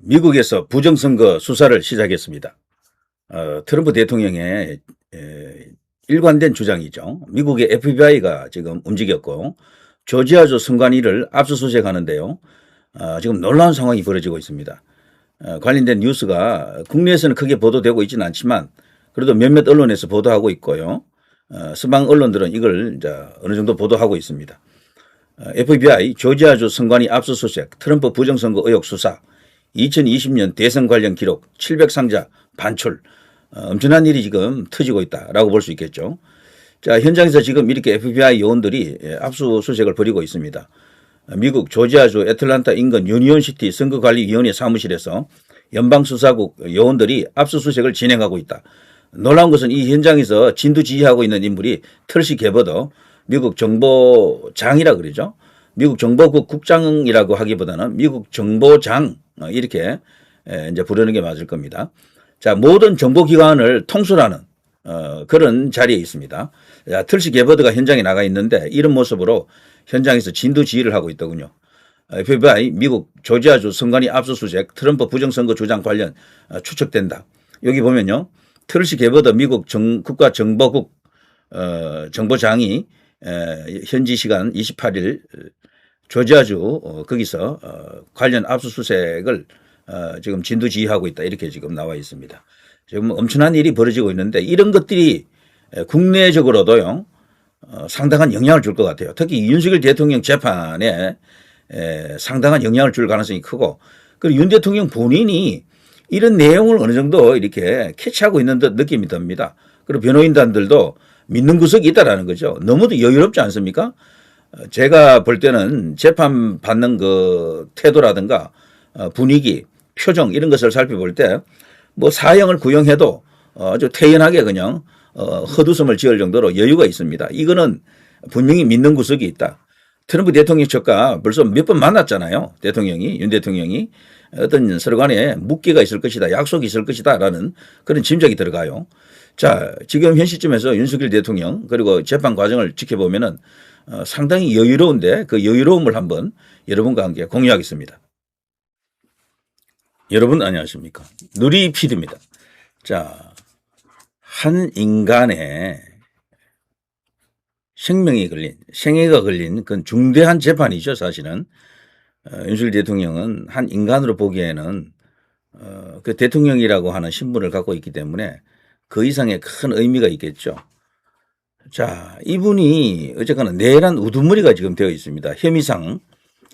미국에서 부정선거 수사를 시작했습니다. 트럼프 대통령의 일관된 주장이죠. 미국의 FBI가 지금 움직였고 조지아주 선관위를 압수수색하는데요. 지금 놀라운 상황이 벌어지고 있습니다. 관련된 뉴스가 국내에서는 크게 보도되고 있지는 않지만 그래도 몇몇 언론에서 보도하고 있고요. 서방 언론들은 이걸 이제 어느 정도 보도하고 있습니다. FBI 조지아주 선관위 압수수색, 트럼프 부정선거 의혹 수사, 2020년 대선 관련 기록 700상자 반출, 엄청난 일이 지금 터지고 있다라고 볼 수 있겠죠. 자, 현장에서 지금 이렇게 FBI 요원들이 압수수색을 벌이고 있습니다. 미국 조지아주 애틀란타 인근 유니온시티 선거관리위원회 사무실에서 연방수사국 요원들이 압수수색을 진행하고 있다. 놀라운 것은 이 현장에서 진두지휘하고 있는 인물이 털시 게버더 미국 정보장이라 그러죠. 미국 정보국 국장이라고 하기보다는 미국 정보장 이렇게 이제 부르는 게 맞을 겁니다. 자, 모든 정보기관을 통솔하는 그런 자리에 있습니다. 자, 털시 게버드가 현장에 나가 있는데 이런 모습으로 현장에서 진두지휘를 하고 있더군요. FBI 미국 조지아주 선관위 압수수색 트럼프 부정선거 주장 관련 추측된다. 여기 보면요. 털시 게버드 미국 국가정보국 정보장이 현지 시간 28일 조지아주 거기서 관련 압수수색을 지금 진두지휘하고 있다. 이렇게 지금 나와 있습니다. 지금 엄청난 일이 벌어지고 있는데 이런 것들이 국내적으로도요. 상당한 영향을 줄 것 같아요. 특히 윤석열 대통령 재판에 상당한 영향을 줄 가능성이 크고 그리고 윤 대통령 본인이 이런 내용을 어느 정도 이렇게 캐치하고 있는 듯 느낌이 듭니다. 그리고 변호인단들도 믿는 구석이 있다라는 거죠. 너무도 여유롭지 않습니까? 제가 볼 때는 재판 받는 그 태도라든가 분위기, 표정 이런 것을 살펴볼 때 뭐 사형을 구형해도 아주 태연하게 그냥 헛웃음을 지을 정도로 여유가 있습니다. 이거는 분명히 믿는 구석이 있다. 트럼프 대통령 측과 벌써 몇 번 만났잖아요. 대통령이, 윤 대통령이 어떤 서로 간에 묵계가 있을 것이다. 약속이 있을 것이다. 라는 그런 짐작이 들어가요. 자, 지금 현 시점에서 윤석열 대통령 그리고 재판 과정을 지켜보면은 상당히 여유로운데 그 여유로움을 한번 여러분과 함께 공유하겠습니다. 여러분 안녕하십니까. 누리PD입니다. 자, 한 인간의 생애가 걸린 그건 중대한 재판이죠, 사실은. 윤석열 대통령은 한 인간으로 보기에는 그 대통령이라고 하는 신분을 갖고 있기 때문에 그 이상의 큰 의미가 있겠죠. 자, 이분이 어쨌거나 내란 우두머리가 지금 되어 있습니다. 혐의상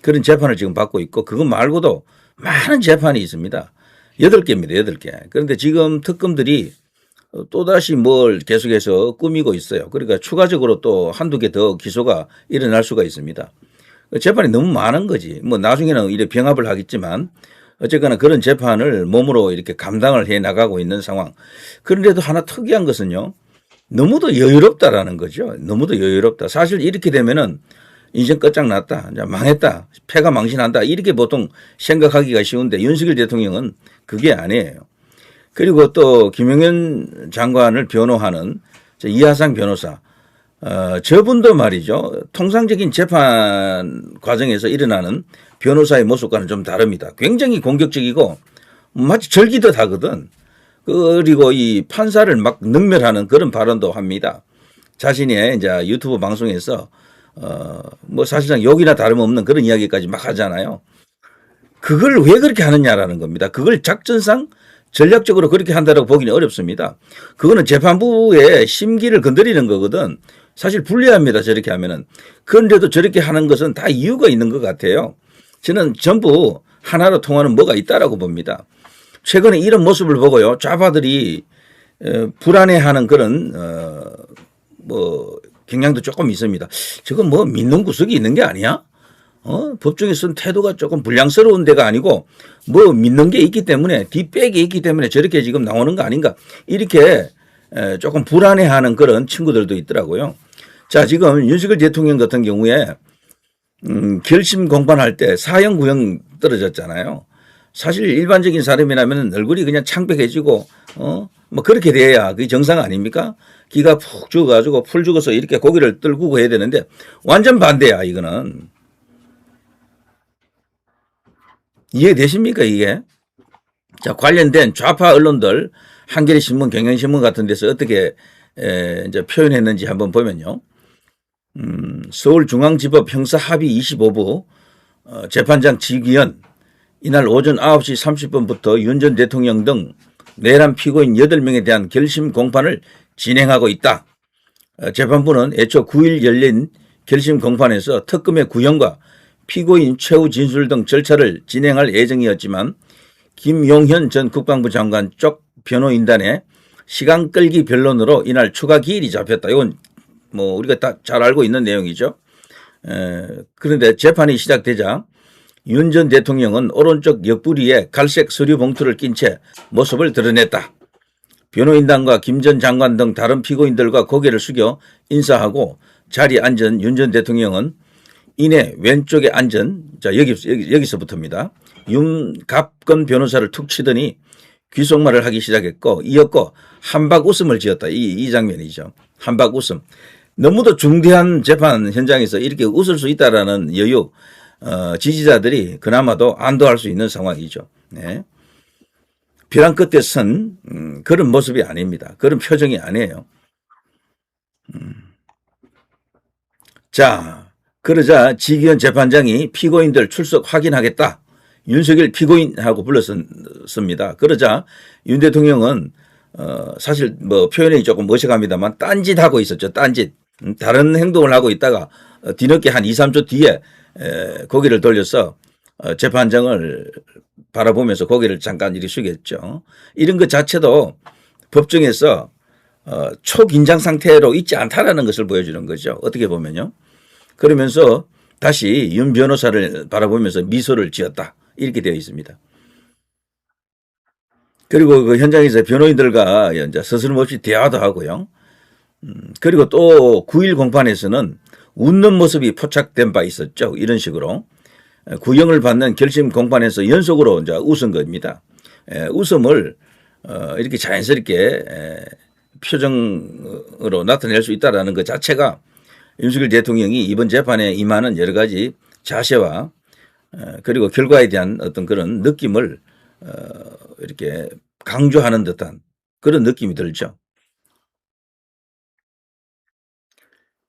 그런 재판을 지금 받고 있고 그것 말고도 많은 재판이 있습니다. 8개입니다. 8개. 그런데 지금 특검들이 또다시 뭘 계속해서 꾸미고 있어요. 그러니까 추가적으로 또 한두 개 더 기소가 일어날 수가 있습니다. 재판이 너무 많은 거지. 뭐 나중에는 이래 병합을 하겠지만 어쨌거나 그런 재판을 몸으로 이렇게 감당을 해 나가고 있는 상황. 그런데도 하나 특이한 것은요. 너무도 여유롭다라는 거죠. 너무도 여유롭다. 사실 이렇게 되면은 인생 끝장났다. 이제 망했다. 패가 망신한다. 이렇게 보통 생각하기가 쉬운데 윤석열 대통령은 그게 아니에요. 그리고 또 김용현 장관을 변호하는 이하상 변호사. 저분도 말이죠. 통상적인 재판 과정에서 일어나는 변호사의 모습과는 좀 다릅니다. 굉장히 공격적이고 마치 절기듯 하거든. 그리고 이 판사를 막 능멸하는 그런 발언도 합니다. 자신의 이제 유튜브 방송에서 뭐 사실상 욕이나 다름없는 그런 이야기까지 막 하잖아요. 그걸 왜 그렇게 하느냐라는 겁니다. 그걸 작전상 전략적으로 그렇게 한다고 보기는 어렵습니다. 그거는 재판부의 심기를 건드리는 거거든. 사실 불리합니다. 저렇게 하면은. 그런데도 저렇게 하는 것은 다 이유가 있는 것 같아요. 저는 전부 하나로 통하는 뭐가 있다라고 봅니다. 최근에 이런 모습을 보고요. 좌파들이 불안해하는 그런 뭐 경향도 조금 있습니다. 저건 뭐 믿는 구석이 있는 게 아니야? 법정에 쓴 태도가 조금 불량스러운 데가 아니고 뭐 믿는 게 있기 때문에 뒷백이 있기 때문에 저렇게 지금 나오는 거 아닌가 이렇게 조금 불안해하는 그런 친구들도 있더라고요. 자, 지금 윤석열 대통령 같은 경우에 결심 공판할 때 사형 구형 떨어졌잖아요. 사실 일반적인 사람이라면 얼굴이 그냥 창백해지고 뭐 그렇게 돼야 그게 정상 아닙니까? 기가 푹 죽어가지고 풀 죽어서 이렇게 고개를 떨구고 해야 되는데 완전 반대야 이거는. 이해되십니까 이게? 자, 관련된 좌파 언론들 한겨레 신문, 경향신문 같은 데서 어떻게 이제 표현했는지 한번 보면요. 서울중앙지법 형사합의 25부 재판장 지기현 이날 오전 9시 30분부터 윤 전 대통령 등 내란 피고인 8명에 대한 결심 공판을 진행하고 있다. 재판부는 애초 9일 열린 결심 공판에서 특검의 구형과 피고인 최후 진술 등 절차를 진행할 예정이었지만 김용현 전 국방부 장관 쪽 변호인단의 시간 끌기 변론으로 이날 추가 기일이 잡혔다. 이건 뭐 우리가 다 잘 알고 있는 내용이죠. 그런데 재판이 시작되자 윤 전 대통령은 오른쪽 옆구리에 갈색 서류 봉투를 낀 채 모습을 드러냈다. 변호인단과 김 전 장관 등 다른 피고인들과 고개를 숙여 인사하고 자리에 앉은 윤 전 대통령은 이내 왼쪽에 앉은 자 여기서부터입니다. 윤갑건 변호사를 툭 치더니 귓속말을 하기 시작했고 이었고 한박 웃음을 지었다. 이 장면이죠. 한박 웃음. 너무도 중대한 재판 현장에서 이렇게 웃을 수 있다라는 여유 지지자들이 그나마도 안도할 수 있는 상황이죠. 네. 벼랑 끝에 선 그런 모습이 아닙니다. 그런 표정이 아니에요. 자, 그러자 지기현 재판장이 피고인들 출석 확인하겠다. 윤석열 피고인하고 불렀습니다. 그러자 윤 대통령은 사실 뭐 표현이 조금 어색합니다만 딴짓하고 있었죠. 딴짓. 다른 행동을 하고 있다가 뒤늦게 한 2, 3초 뒤에 고개를 돌려서 재판장을 바라보면서 고개를 잠깐 이렇게 숙였죠. 이런 것 자체도 법정에서 초긴장 상태로 있지 않다라는 것을 보여주는 거죠. 어떻게 보면요. 그러면서 다시 윤 변호사를 바라보면서 미소를 지었다. 이렇게 되어 있습니다. 그리고 그 현장에서 변호인들과 이제 서스름없이 대화도 하고요. 그리고 또 9일 공판에서는 웃는 모습이 포착된 바 있었죠. 이런 식으로. 구형을 받는 결심 공판에서 연속으로 이제 웃은 겁니다. 웃음을 이렇게 자연스럽게 표정으로 나타낼 수 있다는 것 자체가 윤석열 대통령이 이번 재판에 임하는 여러 가지 자세와 그리고 결과에 대한 어떤 그런 느낌을 이렇게 강조하는 듯한 그런 느낌이 들죠.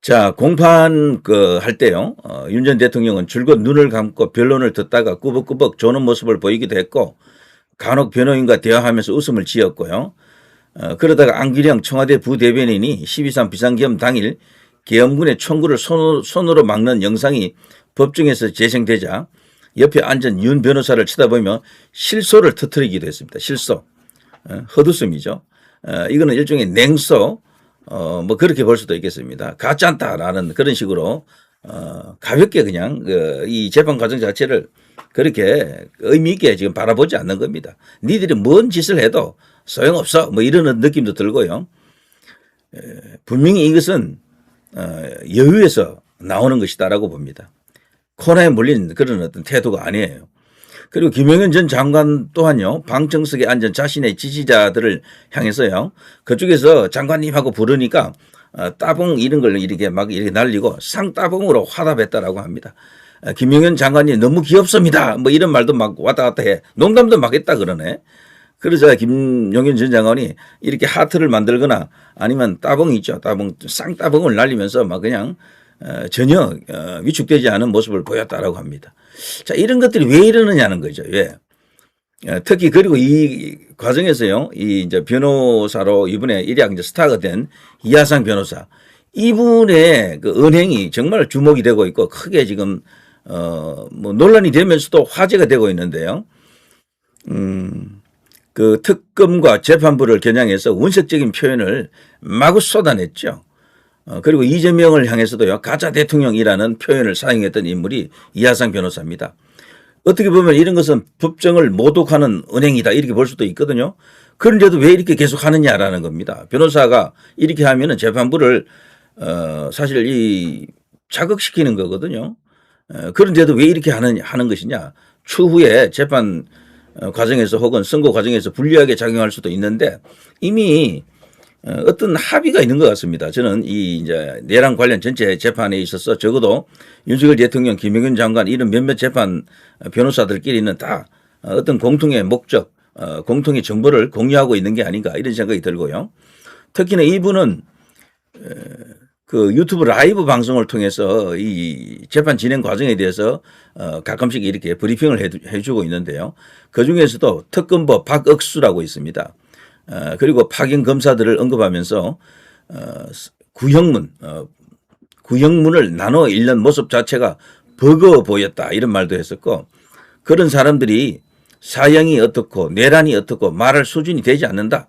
자, 공판 할 때요. 윤 전 대통령은 줄곧 눈을 감고 변론을 듣다가 꾸벅꾸벅 조는 모습을 보이기도 했고 간혹 변호인과 대화하면서 웃음을 지었고요. 그러다가 안기령 청와대 부대변인이 12.3 비상계엄 당일 계엄군의 총구를 손으로 막는 영상이 법정에서 재생되자 옆에 앉은 윤 변호사를 쳐다보며 실소를 터뜨리기도 했습니다. 실소. 헛웃음이죠. 이거는 일종의 냉소 뭐 그렇게 볼 수도 있겠습니다. 가짜다라는 그런 식으로 가볍게 그냥 이 재판 과정 자체를 그렇게 의미 있게 지금 바라보지 않는 겁니다. 니들이 뭔 짓을 해도 소용없어 뭐 이런 느낌도 들고요. 분명히 이것은 여유에서 나오는 것이다라고 봅니다. 코너에 물린 그런 어떤 태도가 아니에요. 그리고 김용현 전 장관 또한요. 방청석에 앉은 자신의 지지자들을 향해서요. 그쪽에서 장관님하고 부르니까 따봉 이런 걸 이렇게 막 이렇게 날리고 상따봉으로 화답했다라고 합니다. 김용현 장관님 너무 귀엽습니다. 뭐 이런 말도 막 왔다 갔다 해. 농담도 막 했다 그러네. 그러자 김용현 전 장관이 이렇게 하트를 만들거나 아니면 따봉이 있죠. 따봉, 쌍따봉을 날리면서 막 그냥 전혀 위축되지 않은 모습을 보였다라고 합니다. 자, 이런 것들이 왜 이러느냐는 거죠. 왜? 특히 그리고 이 과정에서요, 이 이제 변호사로 이번에 일약 이제 스타가 된 이하상 변호사, 이분의 그 언행이 정말 주목이 되고 있고 크게 지금 뭐 논란이 되면서도 화제가 되고 있는데요. 그 특검과 재판부를 겨냥해서 원색적인 표현을 마구 쏟아냈죠. 그리고 이재명을 향해서도요, 가짜 대통령이라는 표현을 사용했던 인물이 이하상 변호사입니다. 어떻게 보면 이런 것은 법정을 모독하는 언행이다 이렇게 볼 수도 있거든요. 그런데도 왜 이렇게 계속 하느냐라는 겁니다. 변호사가 이렇게 하면은 재판부를 사실 이 자극시키는 거거든요. 그런데도 왜 이렇게 하는 것이냐. 추후에 재판 과정에서 혹은 선고 과정에서 불리하게 작용할 수도 있는데 이미 어떤 합의가 있는 것 같습니다. 저는 이 이제 내란 관련 전체 재판에 있어서 적어도 윤석열 대통령, 김영현 장관 이런 몇몇 재판 변호사들끼리는 다 어떤 공통의 목적 공통의 정보를 공유하고 있는 게 아닌가 이런 생각이 들고요. 특히나 이분은 그 유튜브 라이브 방송을 통해서 이 재판 진행 과정에 대해서 가끔씩 이렇게 브리핑을 해주고 있는데요. 그 중에서도 특검보 박억수라고 있습니다. 그리고 파견 검사들을 언급하면서 구형문을 나눠 읽는 모습 자체가 버거워 보였다 이런 말도 했었고, 그런 사람들이 사형이 어떻고 내란이 어떻고 말할 수준이 되지 않는다.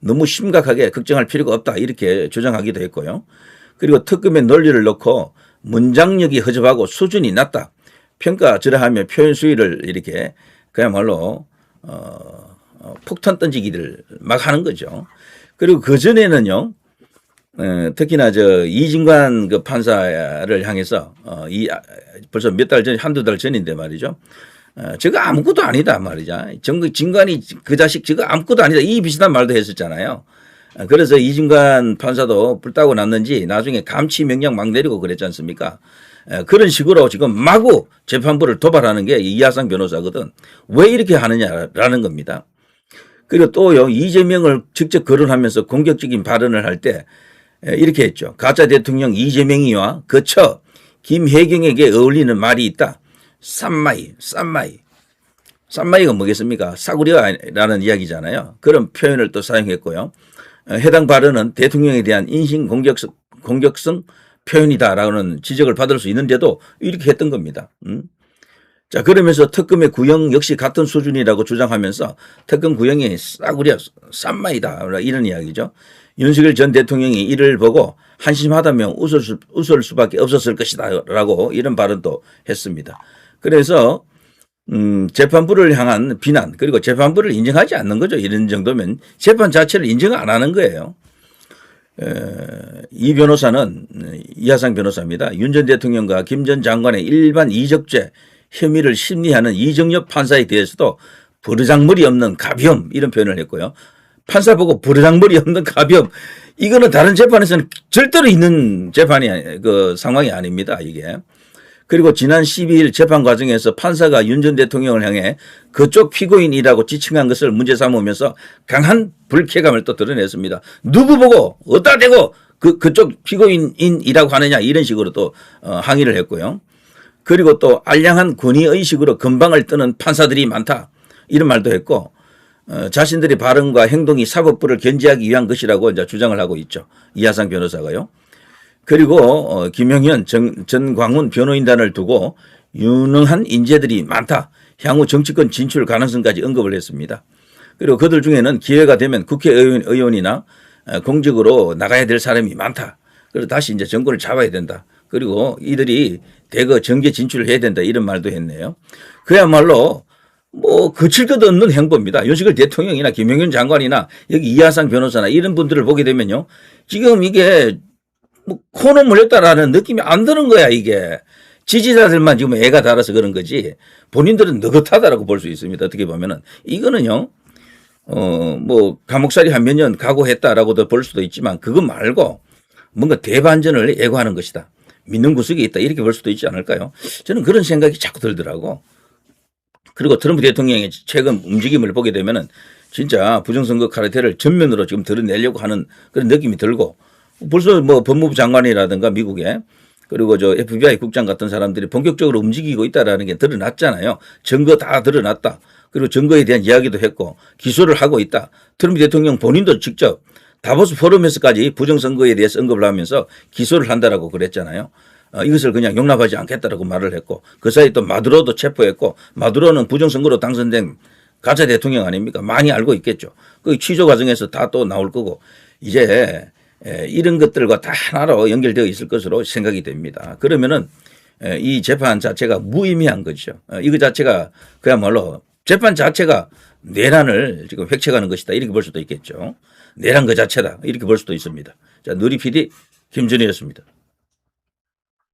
너무 심각하게 걱정할 필요가 없다 이렇게 주장하기도 했고요. 그리고 특검의 논리를 놓고 문장력이 허접하고 수준이 낮다. 평가절하하며 표현 수위를 이렇게 그야말로 폭탄 던지기를 막 하는 거죠. 그리고 그 전에는요. 특히나 이진관 그 판사를 향해서 벌써 몇 달 전, 한두 달 전인데 말이죠. 저거 아무것도 아니다 말이죠. 진관이 그 자식 저거 아무것도 아니다. 이 비슷한 말도 했었잖아요. 그래서 이진관 판사도 불타고 났는지 나중에 감치 명령 막 내리고 그랬지 않습니까? 그런 식으로 지금 마구 재판부를 도발하는 게 이하상 변호사거든. 왜 이렇게 하느냐라는 겁니다. 그리고 또요, 이재명을 직접 거론하면서 공격적인 발언을 할 때 이렇게 했죠. 가짜 대통령 이재명이와 그처 김혜경에게 어울리는 말이 있다. 쌈마이가 뭐겠습니까? 싸구려라는 이야기잖아요. 그런 표현을 또 사용했고요. 해당 발언은 대통령에 대한 인신 공격성 표현이다라는 지적을 받을 수 있는데도 이렇게 했던 겁니다. 자, 그러면서 특검의 구형 역시 같은 수준이라고 주장하면서 특검 구형이 싸구려 쌈마이다 이런 이야기죠. 윤석열 전 대통령이 이를 보고 한심하다며 웃을 수밖에 없었을 것이다 라고 이런 발언도 했습니다. 그래서 재판부를 향한 비난, 그리고 재판부를 인정하지 않는 거죠. 이런 정도면 재판 자체를 인정 안 하는 거예요. 이 변호사는 이하상 변호사입니다. 윤 전 대통령과 김 전 장관의 일반 이적죄 혐의를 심리하는 이정엽 판사에 대해서도 버르장머리 없는 가비움 이런 표현을 했고요. 판사 보고 버르장머리 없는 가비움, 이거는 다른 재판에서는 절대로 있는 그 상황이 아닙니다. 이게. 그리고 지난 12일 재판 과정에서 판사가 윤 전 대통령을 향해 그쪽 피고인이라고 지칭한 것을 문제 삼으면서 강한 불쾌감을 또 드러냈습니다. 누구 보고 어디다 대고 그쪽 피고인이라고 하느냐 이런 식으로 또 항의를 했고요. 그리고 또 알량한 권위의식으로 건방을 뜨는 판사들이 많다 이런 말도 했고, 자신들의 발언과 행동이 사법부를 견제하기 위한 것이라고 이제 주장을 하고 있죠. 이하상 변호사가요. 그리고 김영현, 전광훈 변호인단을 두고 유능한 인재들이 많다. 향후 정치권 진출 가능성까지 언급을 했습니다. 그리고 그들 중에는 기회가 되면 국회의원이나 공직으로 나가야 될 사람이 많다. 그리고 다시 이제 정권을 잡아야 된다. 그리고 이들이 대거 정계 진출을 해야 된다. 이런 말도 했네요. 그야말로 뭐 거칠 것 없는 행보입니다. 윤석열 대통령이나 김영현 장관이나 여기 이하상 변호사나 이런 분들을 보게 되면요. 지금 이게 뭐 코너 물렸다라는 느낌이 안 드는 거야 이게. 지지자들만 지금 애가 달아서 그런 거지 본인들은 느긋하다라고 볼 수 있습니다. 어떻게 보면은 이거는요. 뭐 감옥살이 한 몇 년 각오했다라고도 볼 수도 있지만 그거 말고 뭔가 대반전을 예고하는 것이다. 믿는 구석이 있다. 이렇게 볼 수도 있지 않을까요? 저는 그런 생각이 자꾸 들더라고. 그리고 트럼프 대통령의 최근 움직임을 보게 되면은 진짜 부정선거 카르텔을 전면으로 지금 드러내려고 하는 그런 느낌이 들고, 벌써 뭐 법무부 장관이라든가 미국에 그리고 저 FBI 국장 같은 사람들이 본격적으로 움직이고 있다라는 게 드러났잖아요. 증거 다 드러났다. 그리고 증거에 대한 이야기도 했고 기소를 하고 있다. 트럼프 대통령 본인도 직접 다보스 포럼에서까지 부정선거에 대해서 언급을 하면서 기소를 한다라고 그랬잖아요. 이것을 그냥 용납하지 않겠다라고 말을 했고, 그 사이 또 마두로도 체포했고, 마두로는 부정선거로 당선된 가짜 대통령 아닙니까? 많이 알고 있겠죠. 그 취조 과정에서 다 또 나올 거고, 이제 이런 것들과 다 하나로 연결되어 있을 것으로 생각이 됩니다. 그러면은 이 재판 자체가 무의미한 거죠. 이거 자체가 그야말로 재판 자체가 내란을 지금 획책하는 것이다. 이렇게 볼 수도 있겠죠. 내란 그 자체다. 이렇게 볼 수도 있습니다. 자, 누리 PD 김준희였습니다.